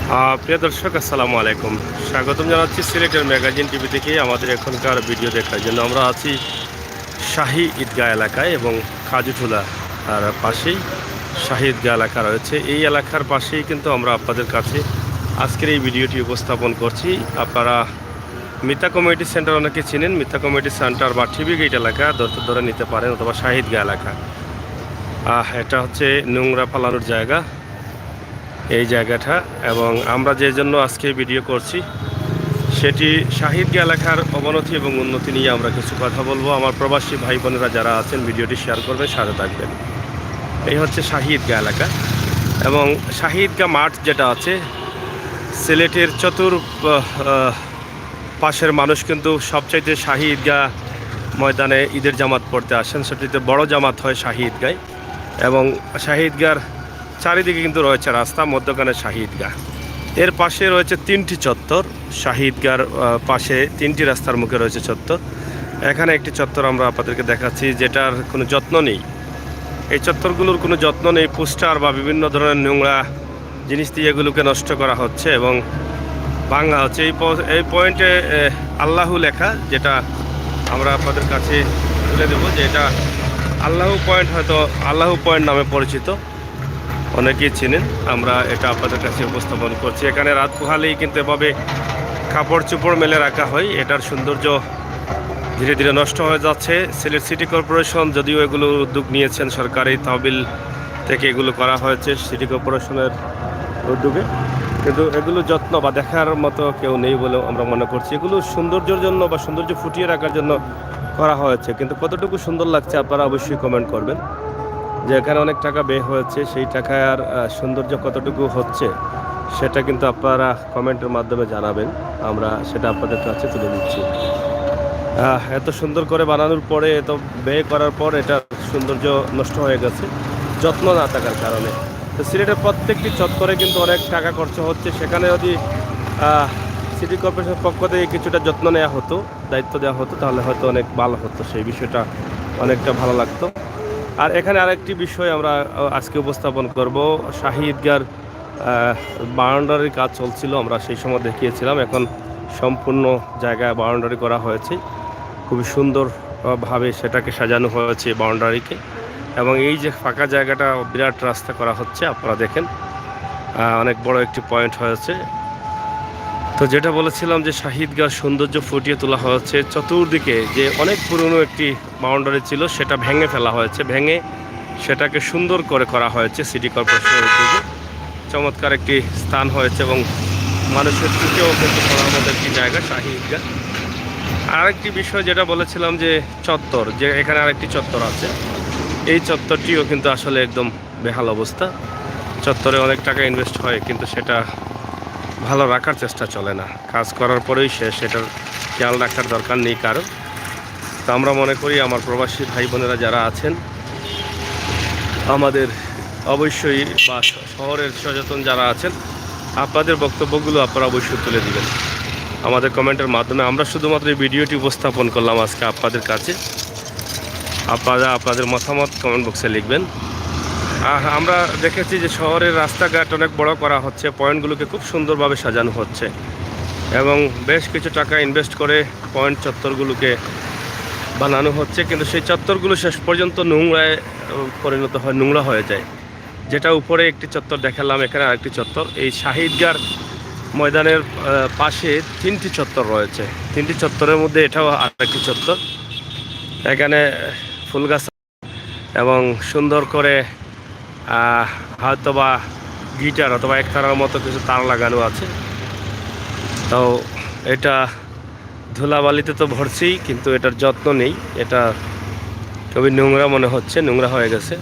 প্রিয় দর্শক, আসসালামু আলাইকুম। স্বাগতম জানাচ্ছি সিলেটের ম্যাগাজিন টিভি থেকে আমাদের এখনকার ভিডিও দেখার জন্য। আমরা আছি শাহী ঈদগাহ এলাকায় এবং খাজুঠুলা আর পাশেই শাহী ঈদগাহ এলাকা রয়েছে। এই এলাকার পাশেই কিন্তু আমরা আপনাদের কাছে আজকের এই ভিডিওটি উপস্থাপন করছি। আপনারা মিতা কমিউনিটি সেন্টার অনেকে চিনেন। মিতা কমিউনিটি সেন্টার বা টিভি গেট এলাকা ধরে নিতে পারেন, অথবা শাহী ঈদগাহ এলাকা। এটা হচ্ছে নোংরা ফালানোর জায়গা, এই জায়গাটা। এবং আমরা যে জন্য আজকে ভিডিও করছি সেটি শাহী ঈদগাহ এলাকার অবনতি এবং উন্নতি নিয়ে আমরা কিছু কথা বলবো। আমার প্রবাসী ভাই বোনেরা যারা আছেন ভিডিওটি শেয়ার করবেন, সাথে থাকবেন। এই হচ্ছে শাহী ঈদগাহ এলাকা এবং শাহী ঈদগাহ মাঠ যেটা আছে সিলেটের পাশের মানুষ কিন্তু সবচাইতে শাহী ঈদগাহ ময়দানে ঈদের জামাত পড়তে আসেন। সবচেয়ে বড় জামাত হয় শাহী ঈদগাহ এবং শাহী ঈদগাহর চারিদিকে কিন্তু রয়েছে রাস্তা, মধ্যখানে শাহী ঈদগাহ। এর পাশে রয়েছে তিনটি চত্বর। শাহী ঈদগাহর পাশে তিনটি রাস্তার মুখে রয়েছে চত্বর। এখানে একটি চত্বর আমরা আপনাদেরকে দেখাচ্ছি যেটার কোনো যত্ন নেই। এই চত্বরগুলোর কোনো যত্ন নেই। পোস্টার বা বিভিন্ন ধরনের নোংরা জিনিস দিয়ে এগুলোকে নষ্ট করা হচ্ছে এবং ভাঙা হচ্ছে। এই পয়েন্টে আল্লাহু লেখা, যেটা আমরা আপনাদের কাছে তুলে দেবো যে এটা আল্লাহু পয়েন্ট, হয়তো আল্লাহু পয়েন্ট নামে পরিচিত, অনেকেই চিনেন। আমরা এটা আপনাদের কাছে উপস্থাপন করছি। এখানে রাত পোহালেই কিন্তু এভাবে কাপড় চোপড় মেলে রাখা হয়। এটার সৌন্দর্য ধীরে ধীরে নষ্ট হয়ে যাচ্ছে। সিলেট সিটি কর্পোরেশন যদিও এগুলো উদ্যোগ নিয়েছেন, সরকারি তহবিল থেকে এগুলো করা হয়েছে সিটি কর্পোরেশনের উদ্যোগে, কিন্তু এগুলো যত্ন বা দেখার মতো কেউ নেই বলে আমরা মনে করছি। এগুলো সৌন্দর্যের জন্য বা সৌন্দর্য ফুটিয়ে রাখার জন্য করা হয়েছে, কিন্তু কতটুকু সুন্দর লাগছে আপনারা অবশ্যই কমেন্ট করবেন। যে এখানে অনেক টাকা ব্যয় হয়েছে, সেই টাকায় আর সৌন্দর্য কতটুকু হচ্ছে সেটা কিন্তু আপনারা কমেন্টের মাধ্যমে জানাবেন। আমরা সেটা আপনাদের কাছে তুলে দিচ্ছি। এত সুন্দর করে বানানোর পরে, এত ব্যয় করার পর এটার সৌন্দর্য নষ্ট হয়ে গেছে যত্ন না থাকার কারণে। তো সিলেটের প্রত্যেকটি চত্বরে কিন্তু অনেক টাকা খরচ হচ্ছে। সেখানে যদি সিটি কর্পোরেশনের পক্ষ থেকে কিছুটা যত্ন নেওয়া হতো, দায়িত্ব দেওয়া হতো, তাহলে হয়তো অনেক ভালো হতো, সেই বিষয়টা অনেকটা ভালো লাগতো। আর এখানে আরেকটি বিষয় আমরা আজকে উপস্থাপন করব। শাহী ঈদগাহর বাউন্ডারির কাজ চলছিল, আমরা সেই সময় দেখিয়েছিলাম। এখন সম্পূর্ণ জায়গায় বাউন্ডারি করা হয়েছে, খুবই সুন্দরভাবে সেটাকে সাজানো হয়েছে বাউন্ডারিকে। এবং এই যে ফাঁকা জায়গাটা, বিরাট রাস্তা করা হচ্ছে, আপনারা দেখেন অনেক বড় একটি পয়েন্ট হয়েছে। তো যেটা বলেছিলাম যে শাহী ঈদগাহর সৌন্দর্য ফুটিয়ে তোলা হয়েছে। চতুর্দিকে যে অনেক পুরনো একটি বাউন্ডারি ছিল সেটা ভেঙে ফেলা হয়েছে, ভেঙে সেটাকে সুন্দর করে করা হয়েছে সিটি কর্পোরেশনের উদ্যোগে। চমৎকার একটি স্থান হয়েছে এবং মানুষের চোখেও কিন্তু পড়ার মতো একটি জায়গা শাহী ঈদগাহ। আরেকটি বিষয় যেটা বলেছিলাম যে চত্বর, যে এখানে আরেকটি চত্বর আছে, এই চত্বরটিও কিন্তু আসলে একদম বেহাল অবস্থা। চত্বরে অনেক টাকা ইনভেস্ট হয়, কিন্তু সেটা ভালো রাখার চেষ্টা চলে না। কাজ করার পরেই সেটার খেয়াল রাখার দরকার নেই কারণ। তো আমরা মনে করি আমার প্রবাসী ভাই বোনেরা যারা আছেন, আমাদের অবশ্যই বা শহরের সচেতন যারা আছেন, আপনাদের বক্তব্যগুলো আপনারা অবশ্যই তুলে দিবেন আমাদের কমেন্টের মাধ্যমে। আমরা শুধুমাত্র এই ভিডিওটি উপস্থাপন করলাম আজকে আপনাদের কাছে। আপনারা আপনাদের মতামত কমেন্ট বক্সে লিখবেন। আমরা দেখেছি যে শহরের রাস্তাঘাট অনেক বড় করা হচ্ছে, পয়েন্টগুলোকে খুব সুন্দরভাবে সাজানো হচ্ছে এবং বেশ কিছু টাকা ইনভেস্ট করে পয়েন্ট চত্বরগুলোকে বানানো হচ্ছে, কিন্তু সেই চত্বরগুলো শেষ পর্যন্ত নোংরায় পরিণত হয়, নোংরা হয়ে যায়। যেটা উপরে একটি চত্বর দেখালাম, এখানে আরেকটি চত্বর। এই শাহী ঈদগাহর ময়দানের পাশে তিনটি চত্বর রয়েছে। তিনটি চত্বরের মধ্যে এটাও আরেকটি চত্বর। এখানে ফুল গাছ এবং সুন্দর করে হয়তোবা গিটার অথবা একতারার মতো কিছু তার লাগানো আছে। তো এটা ধুলাবালিতে তো ভরছেই, কিন্তু এটার যত্ন নেই। এটা খুবই নোংরা মনে হচ্ছে, নোংরা হয়ে গেছে।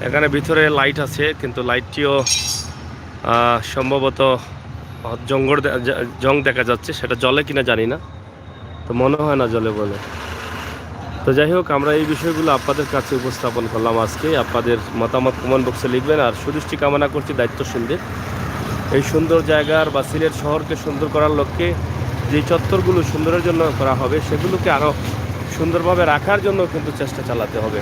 এখানে ভিতরে লাইট আছে, কিন্তু লাইটটিও সম্ভবত জং দেখা যাচ্ছে, সেটা জলে কিনা জানি না, তো মনে হয় না জলে বলে। তো যাই হোক, আমরা এই বিষয়গুলো আপনাদের কাছে উপস্থাপন করলাম আজকে। আপনাদের মতামত কমেন্ট বক্সে লিখবেন। আর সুদৃষ্টি কামনা করছি দায়িত্বশীলদের, এই সুন্দর জায়গার বা সিলেট শহরকে সুন্দর করার লক্ষ্যে যে চত্বরগুলো সুন্দরের জন্য করা হবে, সেগুলোকে আরও সুন্দরভাবে রাখার জন্য কিন্তু চেষ্টা চালাতে হবে।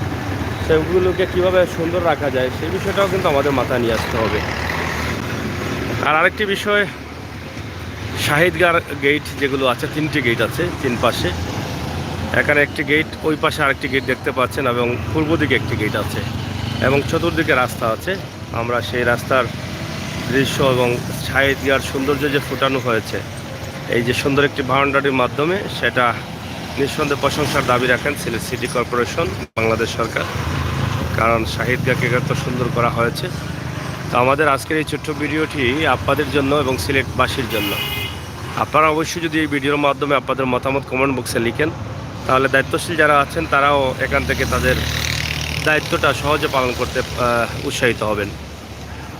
সেগুলোকে কীভাবে সুন্দর রাখা যায় সেই বিষয়টাও কিন্তু আমাদের মাথায় নিয়ে আসতে হবে। আর আরেকটি বিষয়, শাহিদগার গেট যেগুলো আছে, 3টি গেট আছে 3 পাশে। এখানে একটি গেট, ওই পাশে আরেকটি গেট দেখতে পাচ্ছেন, এবং পূর্ব দিকে একটি গেট আছে, এবং চতুর্দিকে রাস্তা আছে। আমরা সেই রাস্তার দৃশ্য এবং শাহিদগার সৌন্দর্য যে ফুটানো হয়েছে এই যে সুন্দর একটি বাউন্ডারির মাধ্যমে, সেটা নিঃসন্দেহে প্রশংসার দাবি রাখেন সিলেট সিটি কর্পোরেশন, বাংলাদেশ সরকার। কারণ শাহিদগাকে এত সুন্দর করা হয়েছে। তো আমাদের আজকের এই ছোট্ট ভিডিওটি আপনাদের জন্য এবং সিলেটবাসীর জন্য। আপনারা অবশ্যই যদি এই ভিডিওর মাধ্যমে আপনাদের মতামত কমেন্ট বক্সে লিখেন, তাহলে দায়িত্বশীল যারা আছেন তারাও এখান থেকে তাদের দায়িত্বটা সহজে পালন করতে উৎসাহিত হবেন।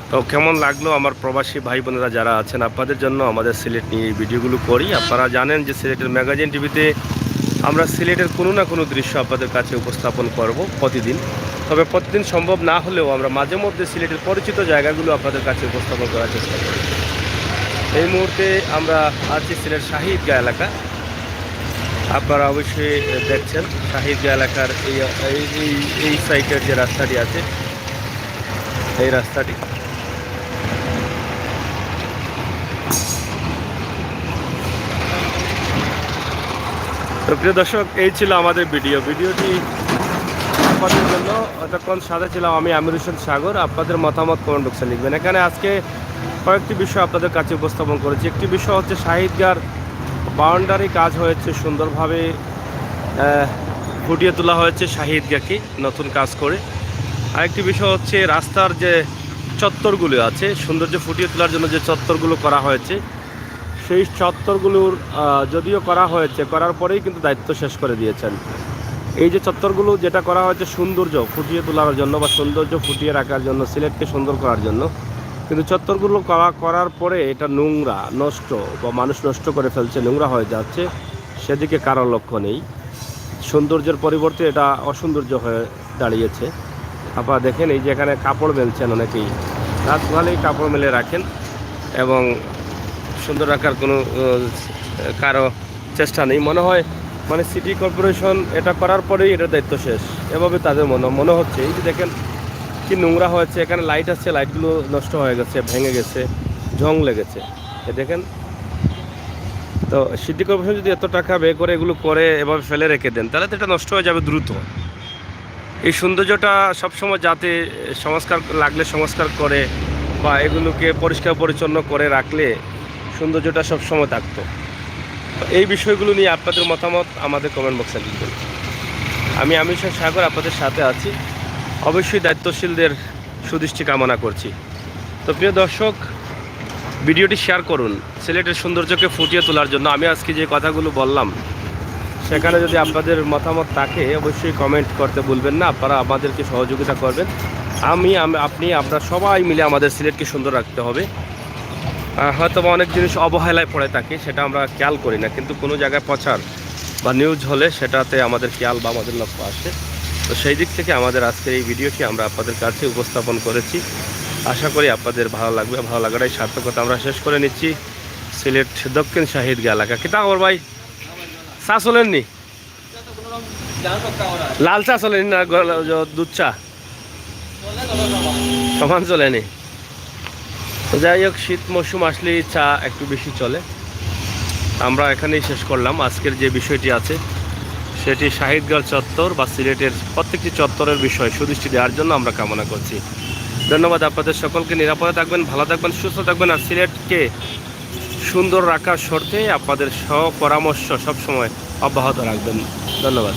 তো কেমন লাগলো আমার প্রবাসী ভাই বোনেরা যারা আছেন, আপনাদের জন্য আমাদের সিলেট নিয়ে এই ভিডিওগুলো করি। আপনারা জানেন যে সিলেটের ম্যাগাজিন টিভিতে আমরা সিলেটের কোনো না কোনো দৃশ্য আপনাদের কাছে উপস্থাপন করব প্রতিদিন। তবে প্রতিদিন সম্ভব না হলেও আমরা মাঝে মধ্যে সিলেটের পরিচিত জায়গাগুলো আপনাদের কাছে উপস্থাপন করার চেষ্টা করি। এই মুহূর্তে আমরা আছি সিলেট শাহিদগাঁ এলাকা। আপনারা অবশ্যই দেখছেন শাহিদগাঁ এলাকার এই সাইডের যে রাস্তাটি আছে, এই রাস্তাটি। তো প্রিয় দর্শক, এই ছিল আমাদের ভিডিওটি আপনাদের জন্য। এতক্ষণ সাথে ছিলাম আমি আমির হোসেন সাগর। আপনাদের মতামত কমেন্ট বক্সে লিখবেন। এখানে আজকে কয়েকটি বিষয় আপনাদের কাছে উপস্থাপন করেছি। একটি বিষয় হচ্ছে শাহিদগার বাউন্ডারি কাজ হয়েছে, সুন্দরভাবে ফুটিয়ে তোলা হয়েছে শাহিদগাকে নতুন কাজ করে। আরেকটি বিষয় হচ্ছে রাস্তার যে চত্বরগুলো আছে, সৌন্দর্য ফুটিয়ে তোলার জন্য যে চত্বরগুলো করা হয়েছে, সেই চত্বরগুলোর যদিও করা হয়েছে, করার পরেই কিন্তু দায়িত্ব শেষ করে দিয়েছেন। এই যে চত্বরগুলো যেটা করা হয়েছে সৌন্দর্য ফুটিয়ে তোলার জন্য বা সৌন্দর্য ফুটিয়ে রাখার জন্য, সিলেটকে সুন্দর করার জন্য, কিন্তু চত্বরগুলো করার পরে এটা নোংরা, নষ্ট বা মানুষ নষ্ট করে ফেলছে, নোংরা হয়ে যাচ্ছে, সেদিকে কারো লক্ষ্য নেই। সৌন্দর্যের পরিবর্তে এটা অসৌন্দর্য হয়ে দাঁড়িয়েছে। আপনারা দেখেন এই যে এখানে কাপড় মেলছেন, অনেকেই রাত ভালোই কাপড় মেলে রাখেন এবং সুন্দর রাখার কোনো কারো চেষ্টা নেই। মনে হয় মানে সিটি কর্পোরেশন এটা করার পরেই এটার দায়িত্ব শেষ, এভাবে তাদের মনে হচ্ছে। এই যে দেখেন কি নোংরা হয়েছে, এখানে লাইট আছে, লাইটগুলো নষ্ট হয়ে গেছে, ভেঙে গেছে, জং লেগেছে, এ দেখেন। তো সিটি কর্পোরেশন যদি এত টাকা ব্যয় করে এগুলো করে এভাবে ফেলে রেখে দেন, তাহলে তো এটা নষ্ট হয়ে যাবে দ্রুত। এই সৌন্দর্যটা সবসময় যাতে সংস্কার লাগলে সংস্কার করে বা এগুলোকে পরিষ্কার পরিচ্ছন্ন করে রাখলে সৌন্দর্যটা সবসময় থাকতো। এই বিষয়গুলো নিয়ে আপনাদের মতামত আমাদের কমেন্ট বক্সে লিখবেন। আমি আমির হোসেন সাগর আপনাদের সাথে আছি, অবশ্যই দায়িত্বশীলদের সুদৃষ্টি কামনা করছি। তো প্রিয় দর্শক, ভিডিওটি শেয়ার করুন সিলেটের সৌন্দর্যকে ফুটিয়ে তোলার জন্য। আমি আজকে যে কথাগুলো বললাম সেখানে যদি আপনাদের মতামত থাকে অবশ্যই কমেন্ট করতে ভুলবেন না। আপনারা আমাদেরকে সহযোগিতা করবেন। আপনি আমরা সবাই মিলে আমাদের সিলেটকে সুন্দর রাখতে হবে। হয়তো অনেক জিনিস অবহেলায় পড়ে থাকে, সেটা আমরা খেয়াল করি না, কিন্তু কোনো জায়গায় প্রচার বা নিউজ হলে সেটাতে আমাদের খেয়াল বা আমাদের লক্ষ্য আসে। তো সেই দিক থেকে আমাদের আজকের এই ভিডিওটি আমরা আপনাদের কাছে উপস্থাপন করেছি। আশা করি আপনাদের ভালো লাগবে। ভালো লাগাটাই সার্থকতা। আমরা শেষ করে নিচ্ছি সিলেট দক্ষিণ শাহিদগাঁ এলাকা। কি তা খবর ভাই? চা চলেননি? লাল চা চলেনি না দুধ চা সমান চলেনি? যাই হোক, শীত মৌসুম আসলেই চা একটু বেশি চলে। আমরা এখানেই শেষ করলাম। আজকের যে বিষয়টি আছে সেটি শাহিদগাঁ চত্বর বা সিলেটের প্রত্যেকটি চত্বরের বিষয় সুদৃষ্টি দেওয়ার জন্য আমরা কামনা করছি। ধন্যবাদ আপনাদের সকলকে। নিরাপদে থাকবেন, ভালো থাকবেন, সুস্থ থাকবেন। আর সিলেটকে সুন্দর রাখার শর্তে আপনাদের পরামর্শ সবসময় অব্যাহত রাখবেন। ধন্যবাদ।